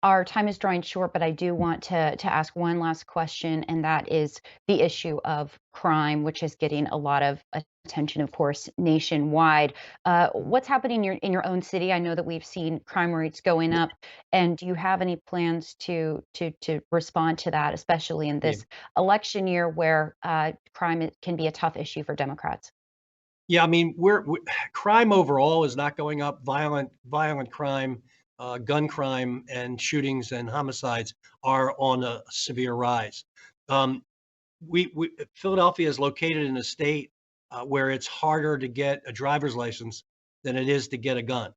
our time is drawing short, but I do want to ask one last question, and that is the issue of crime, which is getting a lot of attention, of course, nationwide. What's happening in your own city? I know that we've seen crime rates going up, and do you have any plans to respond to that, especially in Yeah. this election year where can be a tough issue for Democrats? Yeah, I mean, crime overall is not going up. Violent crime, gun crime, and shootings and homicides are on a severe rise. Um, Philadelphia is located in a state where it's harder to get a driver's license than it is to get a gun.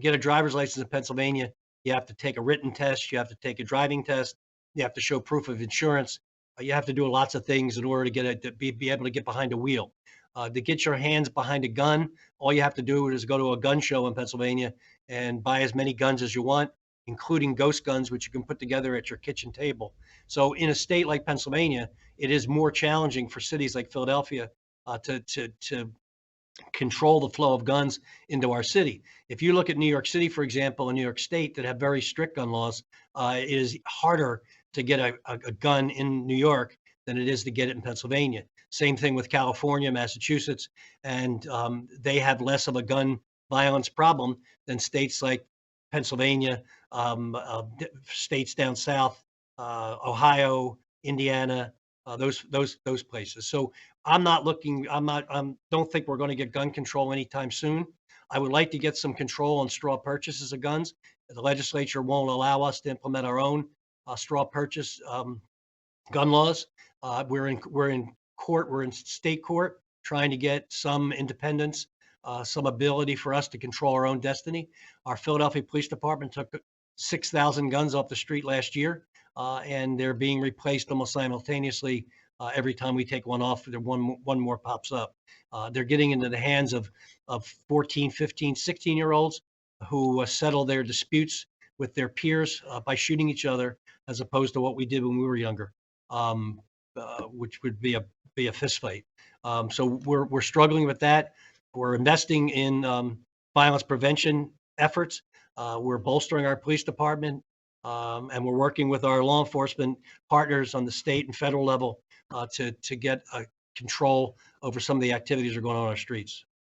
Get a driver's license in Pennsylvania, you have to take a written test, you have to take a driving test, you have to show proof of insurance, you have to do lots of things in order to be able to get behind a wheel. To get your hands behind a gun, all you have to do is go to a gun show in Pennsylvania and buy as many guns as you want, including ghost guns, which you can put together at your kitchen table. So in a state like Pennsylvania, it is more challenging for cities like Philadelphia to control the flow of guns into our city. If you look at New York City, for example, and New York State that have very strict gun laws, it is harder to get a gun in New York than it is to get it in Pennsylvania. Same thing with California, Massachusetts, and they have less of a gun violence problem than states like Pennsylvania, states down south, Ohio, Indiana, those places. So I'm not looking. I'm not. Don't think we're going to get gun control anytime soon. I would like to get some control on straw purchases of guns. The legislature won't allow us to implement our own straw purchase gun laws. We're in court. We're in state court trying to get some independence, some ability for us to control our own destiny. Our Philadelphia Police Department took 6,000 guns off the street last year, and they're being replaced almost simultaneously. Every time we take one off, one more pops up. They're getting into the hands of 14, 15, 16-year olds who settle their disputes with their peers by shooting each other, as opposed to what we did when we were younger, which would be a fist fight. So we're struggling with that. We're investing in violence prevention efforts. We're bolstering our police department, and we're working with our law enforcement partners on the state and federal level to get control over some of the activities that are going on our streets.